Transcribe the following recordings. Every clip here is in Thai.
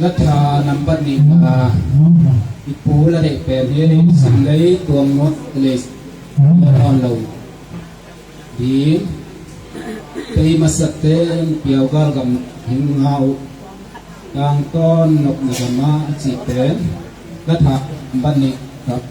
รัฐานัมปันนิมาอิปูละเด็กแปลเฮียนสิ่งใดตัวงดเลยนอนเราดีไปมาสัตเตนเปียวกาลกับหิงเงาทางต้นนกนกมาจิเตนรัฐาบันนิครับ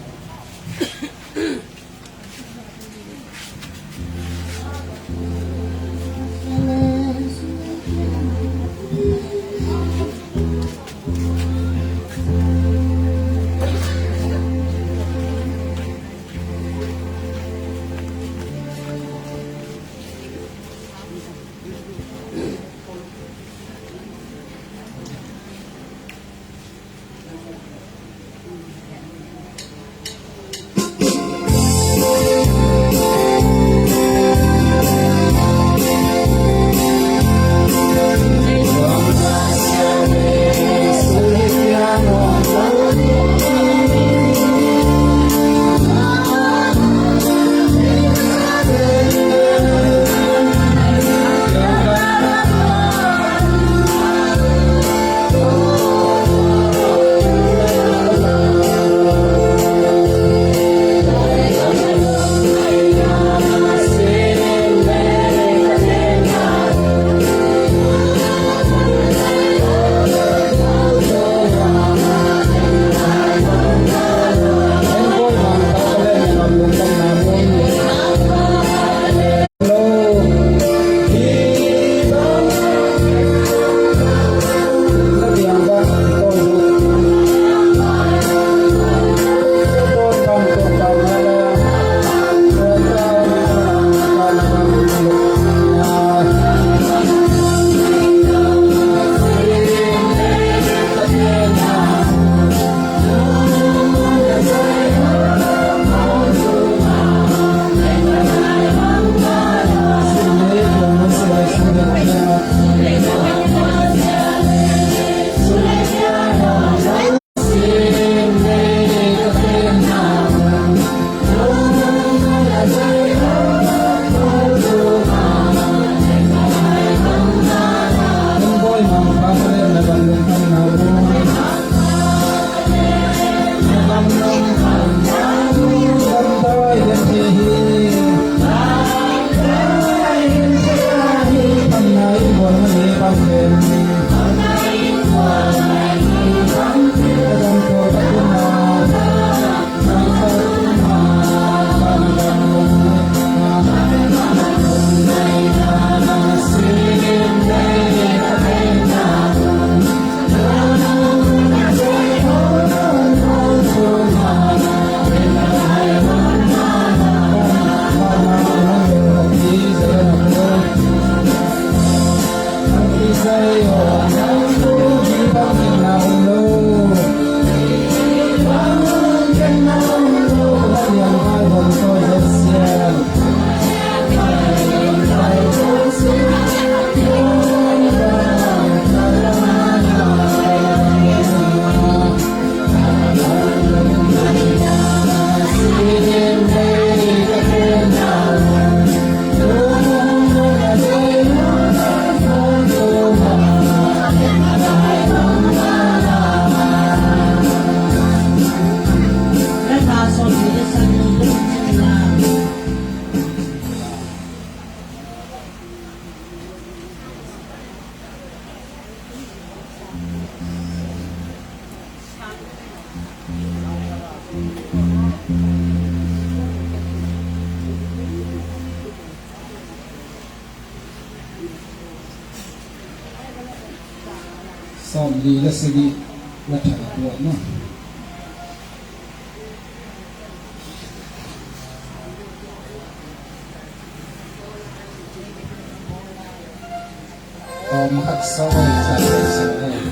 ซ่อมดีและสิริวัฒนธรรมเนาะมาคัดซอยใส่ใส่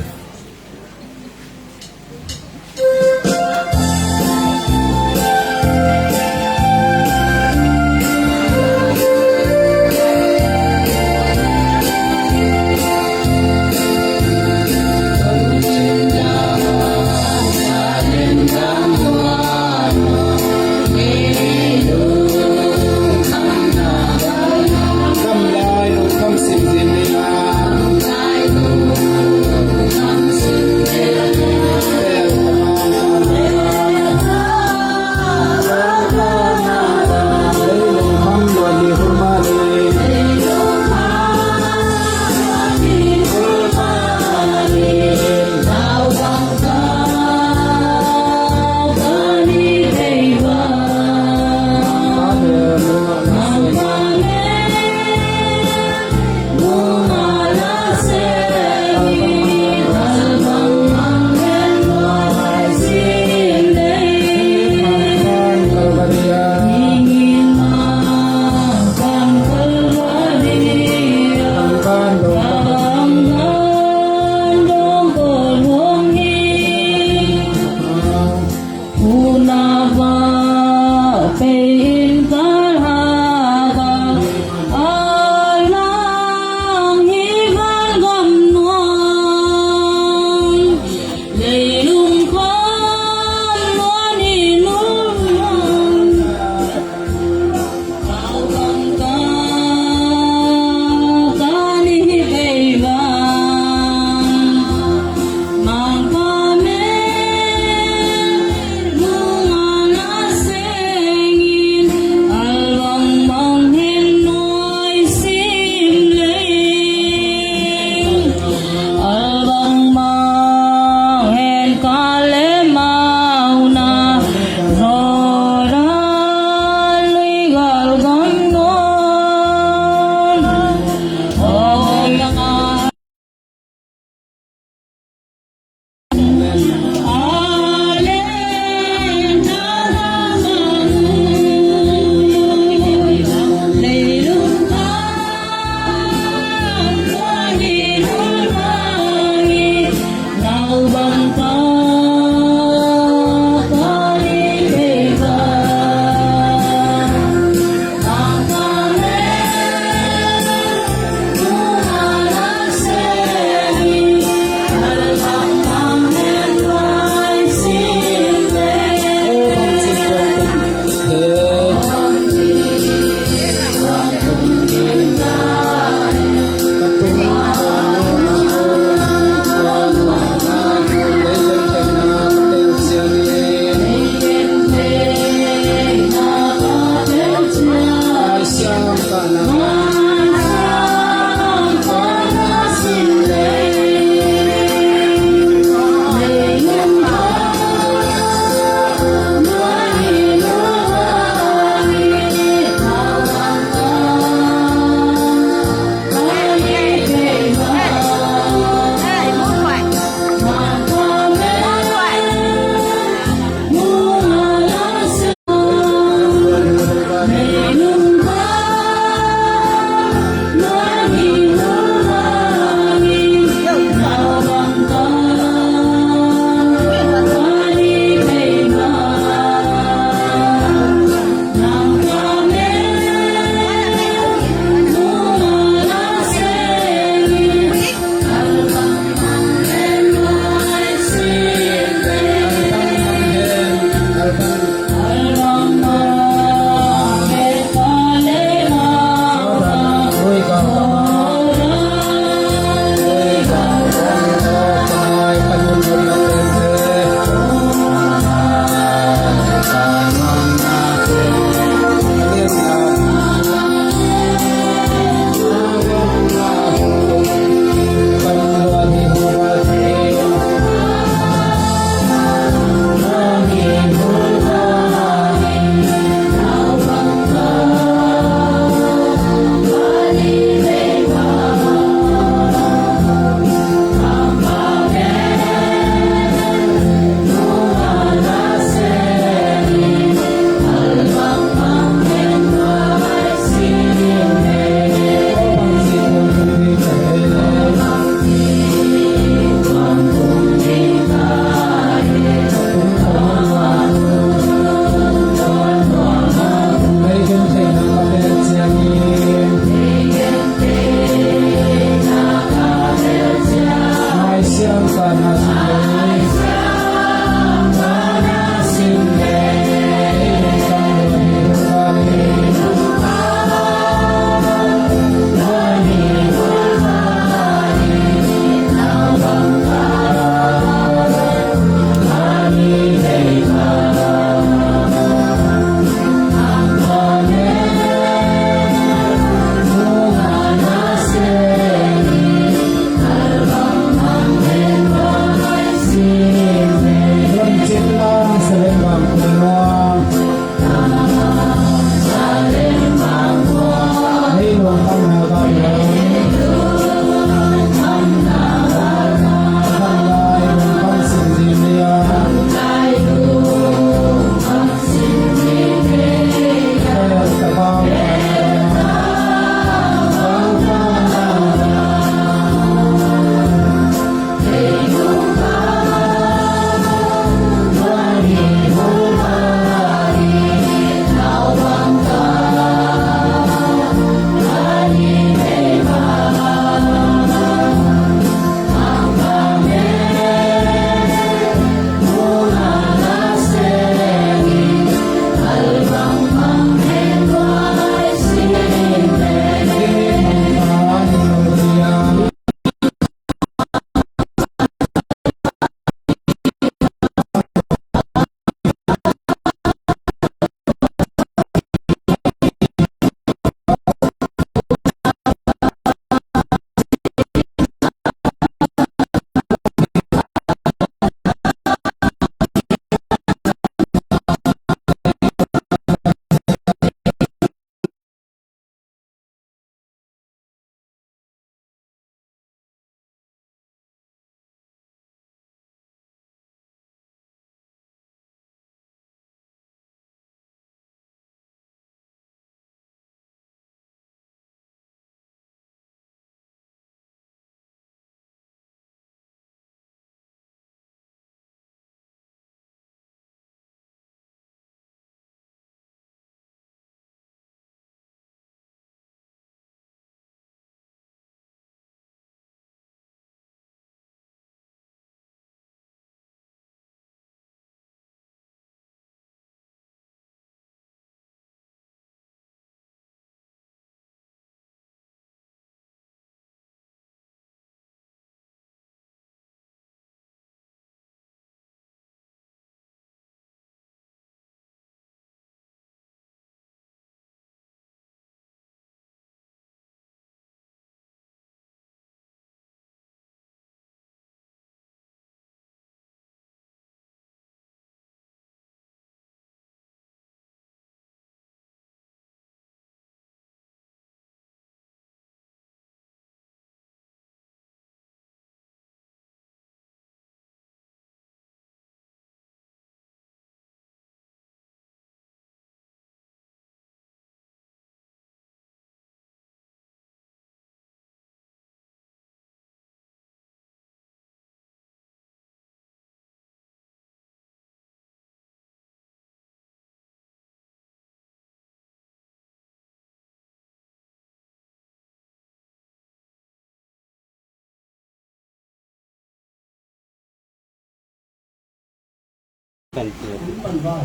กันเกิด มันว่า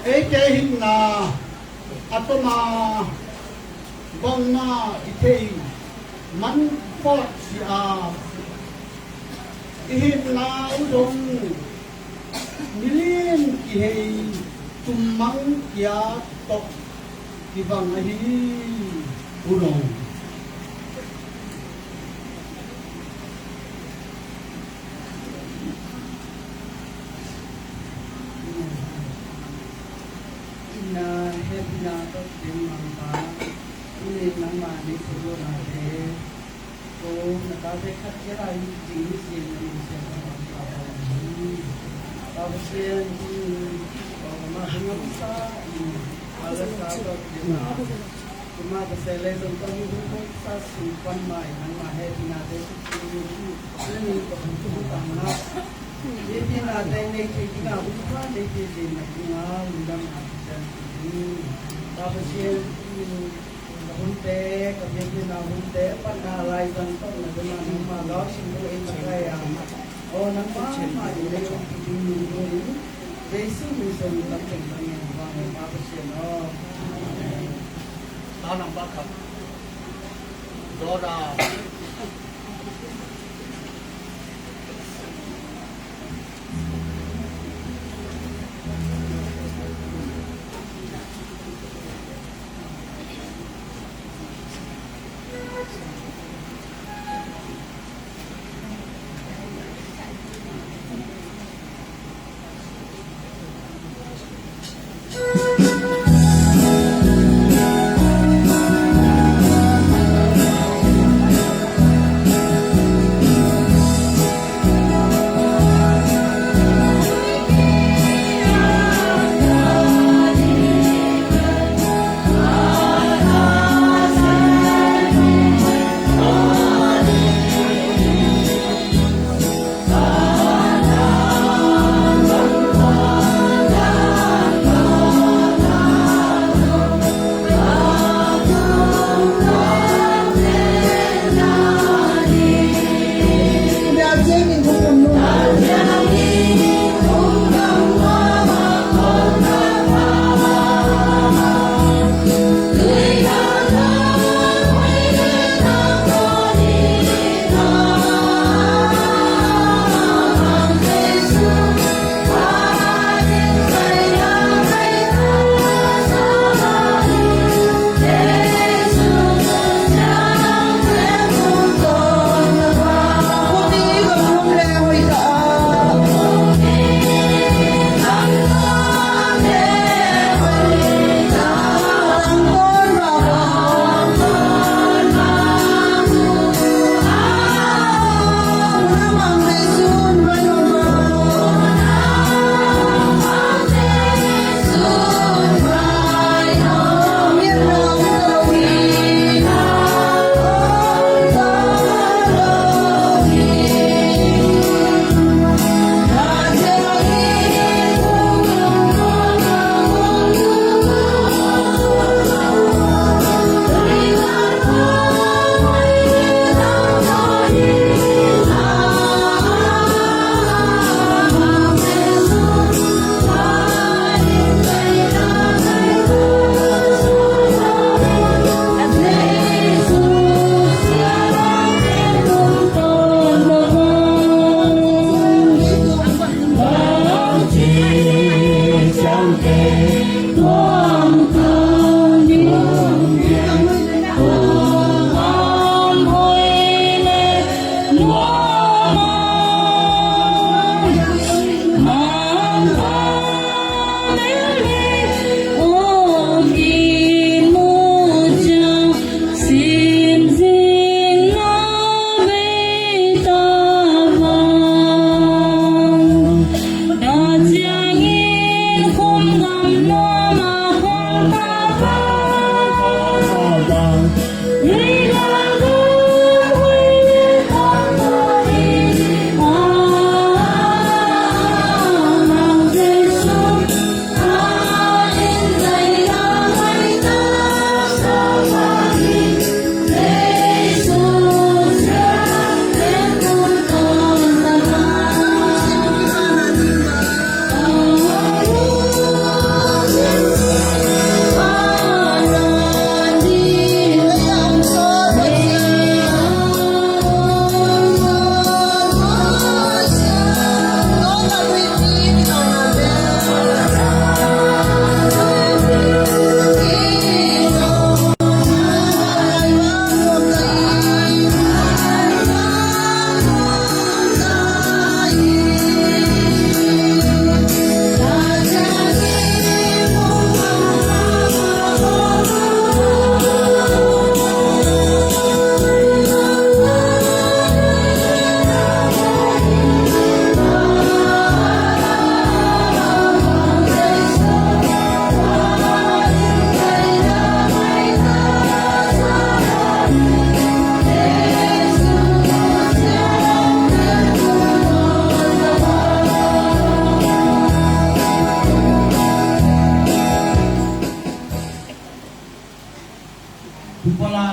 เอเจหินนาอัตมาบังนาอิเทมันฟอดสิอาหินนาอุดงมิลินกิเฮตุมมังกิยาตกกิบังอหิอุดงna happy na to din mangpa ini nama di seluruh nade to nakabe khatira jenis yang Malaysia Tafsir mahmudsa ala satu dina cuma kesele tentang itu sa simpan mai nama happy na de ini kebutuhan utama jadi nade ini kita bukan jadi nak undang Tapasir hunte kami na hunte panalay tanto na dumano malo simbuin kaya o nang ma ile yung besi mission tapos kami ang tapasir no tanang bakap dora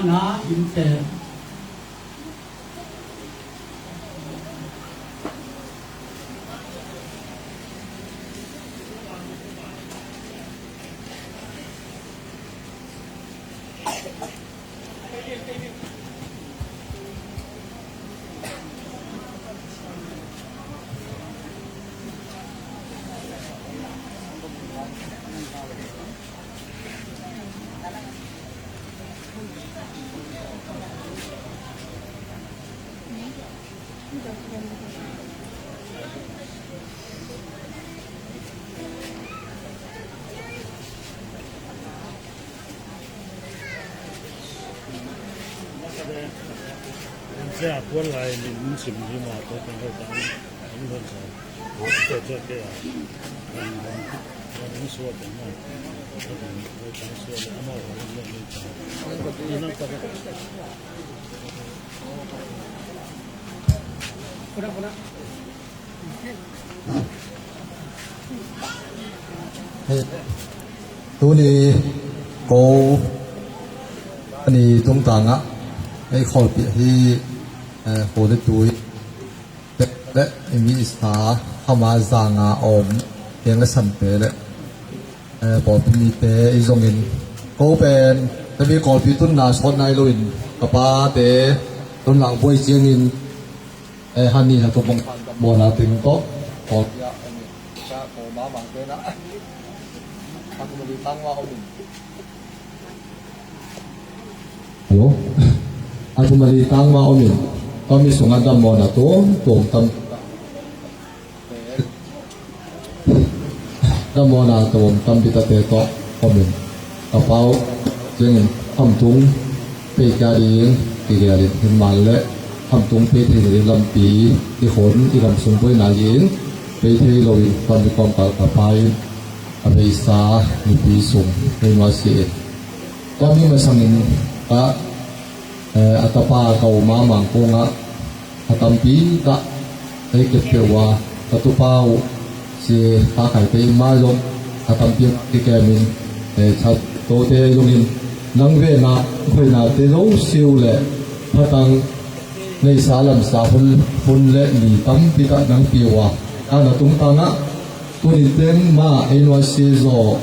นะหินแต่这样过来，你什么地方都跟他讲，你说啥？我这个啊，你说的嘛，我讲说的，那我跟你讲，你那个。ตัวนี้โกอันนี้ตรงต่างอ่ะไอ้ขอปีที่โคตรตุยและมีสตาเข้ามาจางอาอมเพียงละสันเปเลยพอมีเตไอ้ตรงนี้โกเป็นแต่มีก่อนปีต้นนาชนนายลุนกับป้าเตต้นหลังบวยเจียงอินฮันนี่ถ้าตัวบงบอนาถึงโต๊ะขอที่อันนี้จะขอมาบางเตนะaku melitang wa om. Halo. Aku melitang wa om. Kami sungan dam mo na to, tam. Dam mo na to tam pita te to om. Kapau jeng am tung pe ga ding ki ga rin hin mal le am tung pe the ri lam pi ki khon ki lam sung poi na yin pe the loi tam bi kom ka pai Abay sa nipisong rinwasi kami masangin ka atapa ka umamang ko nga atampi ka ay kepewa katupaw si kakay kay malong atampi kikamin chat tote yungin nang ve na koy na telo siule patang ngay salam sa hun le ni tampi ka nang piwa ana tungtanga Tuni ten ma enwa sezo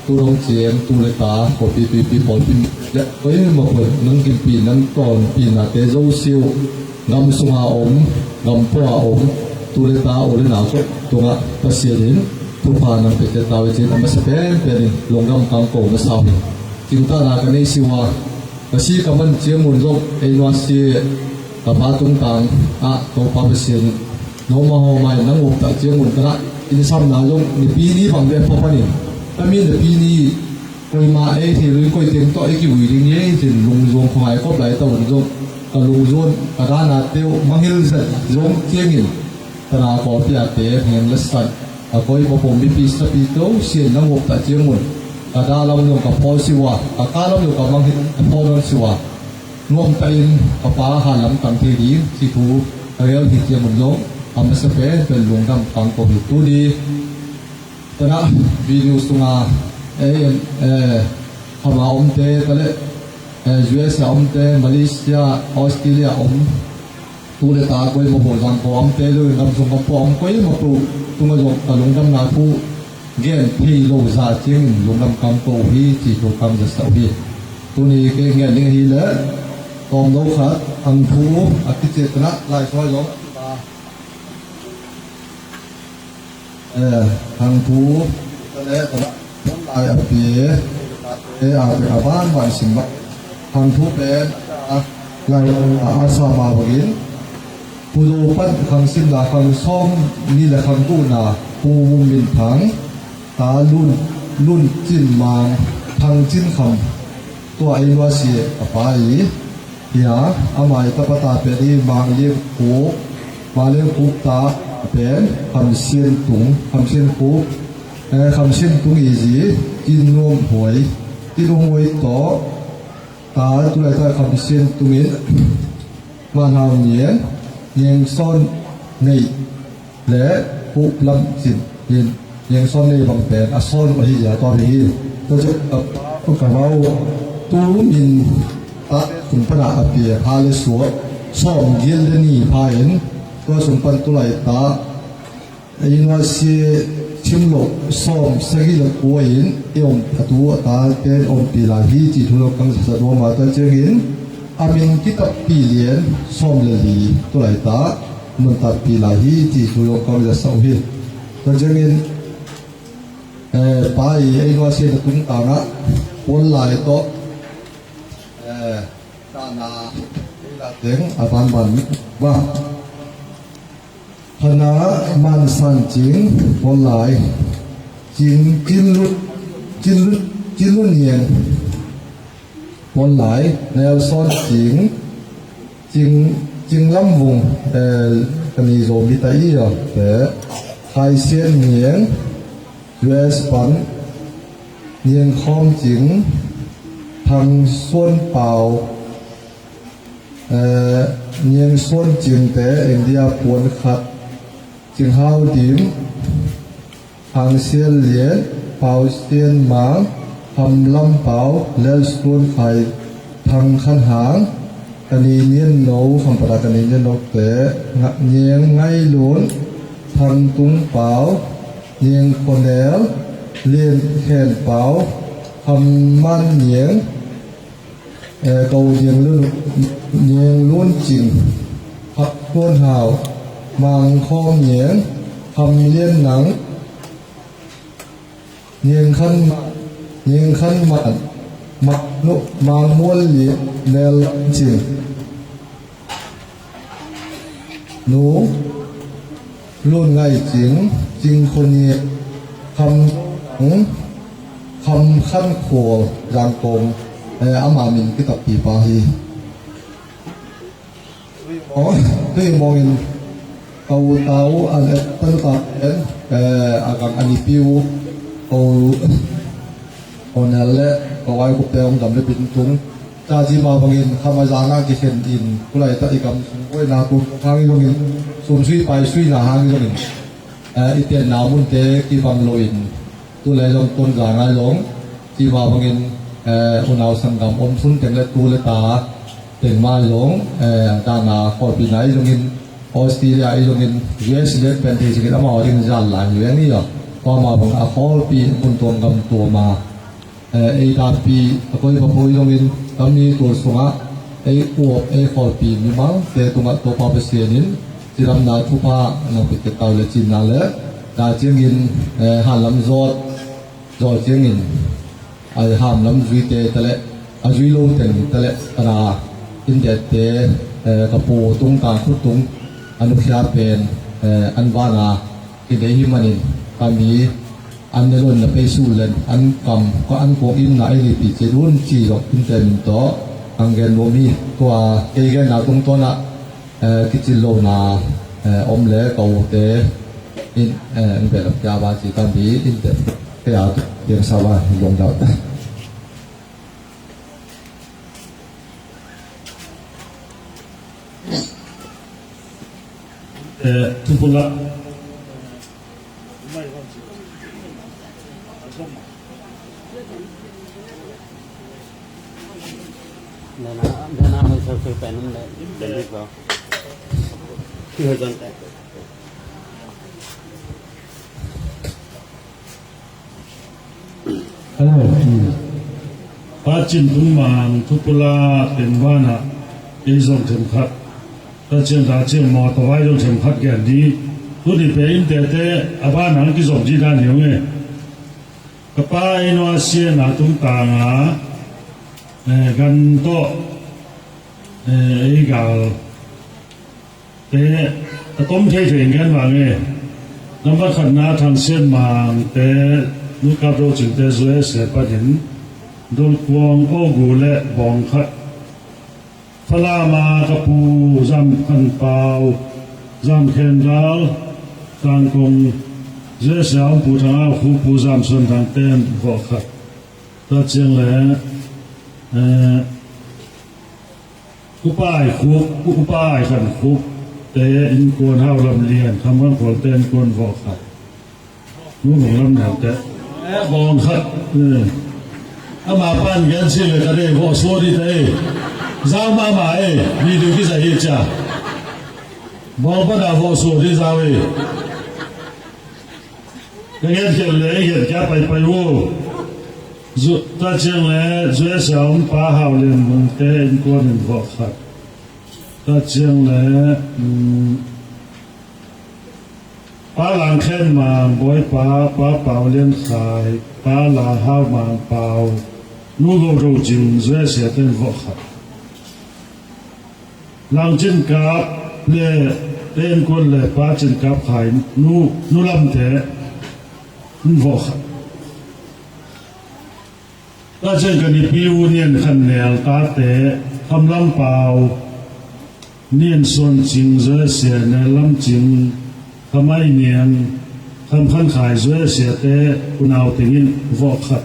turong chen tu le ta ko pi pol pin le oi mo ko nang kin pi nang ton pi na te zo siu ngam sunga om ngam po om tu le ta o le na ko tunga pasierin tu pa nang pe te ta we chen ama se pen pe ni longam kang ko na sa ni tin ta na ka nei siwa ka si ka man che mun zo enwa se ka pa tung tang a to pa pasien no ma ho mai nang u ta che mun ka ini sam na long ni pini bang de papa ni kami de pini koi ma e thi ri koi teng to e ki wi ring ye jin lung zong khoi ko lai ta won zong ka lung zon ka da na teu mangil sa zong tiengin tana ko pia te heng le sat a koi po pom bi pi sa pi to sien na ngop ta chiang mun ka da lam long ka pho siwa ka lam yo ka mang pho ron siwa ngom ta in ka pa ha lam tang thi ri si thu real hi chiang mun zong amma sa pe pel lungdam kang ko tu di tana video sunga hama omte kale US omte Malaysia Australia tu le ta ko mo bo jang ko omte lu ngam sung ko om ko mo tu tunga jong ta lungdam na thu gen phi lo za ching lungdam kang ko hi chi ko kang ja sa hi tu ni ke nge ling hi le tom lo kha ang thu akichet na lai so jong thằng thú lẽ tận lại ở phía ở ban ngoài sinh vật thằng thú bé lại ở sa mà begin pulau pan thằng sinh là thằng som ni là thằng tu na pu min thằng ta luôn chín mang thằng chín kham tua ai loa si apa ai ya amai tapata pe di mang ye ku ma le ku ta pen kham xiên tung yi gì in nuông huay to ta tu lại ta kham xiên tung in mà nào nhien nheng son nei lẽ phụ lâm chín nheng son nei bằng pen a son ở hi giả to hi tôi chụp có cả bao tu min ตะสุปนาอเปียพาเลสัวซ่อมเยลนี่พาเห็นตัวสุปันตุไลตาอินวาเซียชิมโลซ่อมสกิลอวยนเออมพัตัวตาเป็นอมปีลาฮีจิทุลกังสะดวมาตะเจงินอามินกิตับปีเลียนซ่อมเลลีตุไลตามันตัดปีลาฮีจิทุลกังจะสาวฮิตะเจงินไปอินวาเซียตุงตานะคนหลายโตตานาเต็งอาบันบันว่าพนามันสันจริงคนหลายจริงกินลุเนียงคนหลายแนวซ้อนจริงล้ำวงกันนี้โรมิตาอีอ่ะแต่ไทยเสียนเนียงเวสปันเนียงคอมจริงทางส่วนเปล่าเนียงส่วนจริงแต่อินเดียปวนขัดจึงหาวดิมทางเสียนเหรียญเป่าเสียนหมาทำลำเป่าแล้วส่วนไข่ทางขันหางกันนี้เนียนโนคำประดากันนี้เนียนโนแต่เนียงไงล้วนทางตุ้งเป่าเนียงคนแนวเลียนแขนเป่าทำมันเนียงเกาเนียงล้วนจริงพักล้วนหาวมังคองเนียงทำเลียนหนังเนียงขั้นมันมักนุมังม้วนเหลียแนวจริงหนูล้วนไงจริงคนนี้คำขั้นขวรางกงอามามินกิตับปีปาฮีด้วยมองเห็นเอาเต้าอันตั้งแต่อาการอันนี้ปิวเอานั่นแหละก็ไว้กุบเตงดำเลยปิดตุ้งจ้าจีมาบางเงินข้ามาจานากิเข็นอินกุไลตะอีกำกุไลนาตุทางนี้ตรงนี้ส่วนซุยไปซุยหนาหางนี้ตรงนี้อีเตียนหนาวมุนเตกีบังโลอินตัวเลยลงต้นจางไงลงจีมาบางเงินอุณเอาสังกัมอมสุนเต็งเลยตัวเลยตาเต็งมาลงด้านหน้าขอปีไหนตรงนี้ออสเตรเลียตรงนี้ยูเอสเล็กเป็นที่สิ่งที่มาถึงจานหลายอย่างนี้อ่ะก็มาบางอาขอปีคนตัวกำตัวมาตาปีก็ยังพอตรงนี้ตอนนี้ตัวสงะอวบขอปีมีมั้งแต่ตัวปาเปเซียนินที่รำนาทุพะนักพิจารณาเลยจีนนั่นแหละได้เจียงอินหันลำจอดเจียงอินห้ามลำจุยเตะแต่ละจุยโลเต็งแต่ละนาอินเดียเตะกระปูตุงกางคุตุงอนุชาเป็นอันวานาที่ได้หิมันินตอนนี้อันเดรนไปสู้เล่นอันกำก็อันโกอินไหนรีปีเจรุนจีหลอกอินเตอร์ต่ออังเกนโมมีตัวเอเกนนาตรงตัวน่ะกิจิโลนาอมเล่เกาเตอินเป็นยาบาจิตามีอินเตอร์ก็อยากเรียนสาวาลงดาวทุกคนละDana may survey pa nung dali ko. Hozon ta. ปาจินตุมานทุกลาเป็นว่านะอีสงเข็มขัดถ้าเช่นราเช่นมอตัวไว้ต้องเข็มขัดแก่ดีทุกที่เป็นแต่อาบ้านนั้นกิสงจีด้านเหนียวไงกระป้าอินวาเซียนาตุงตางากันโตอีกาแต่ต้มเทถึงกันว่าไงน้ำว่าขันนาทางเส้นมาแต่นุกับเราจึงแต่สวยเสียประเด็นโดนควงโอกูและบองขัดฟลามากระปูจำขันเปาจำเข็นดาวทางกงเจ้าสาวปูทางคูปูจำส่วนทางเต้นบอกขัดตัดเชียงแหล่กูป้ายคุกกูป้ายขันคุกแต่อินกวนเฮาลำเลียนคำว่าคนเต้นกวนบอกขัดนู้นของลำหนักแต่บองขัดเอามาปั้นกันสิเลยก็ได้พอสวดดีเต้ giao ma mà ấy đi được cái gì hết chả bỏ bắt đầu vào sổ đi giao ấy cái nghe chuyện lễ hiện cái phải vô dù ta chẳng lẽ dễ sống phá hào liền một tên của mình vợ khát ta chẳng lẽ phá làng khen mà bói phá bảo liên khai phá là hao mạng bảo nụ gầu râu chừng dễ sẽ tên vợ khát làng chân cáp lệ tên quân lệ phá chân cáp khai nụ lâm thế vợ khát ta chẳng cần đi piu niên khăn nèo ta tế thăm lâm bào niên xuân chính dễ sẽ nè lâm chính thăm ai niên thăm khăn khải dễ sẽ tế nào tình in vợ khát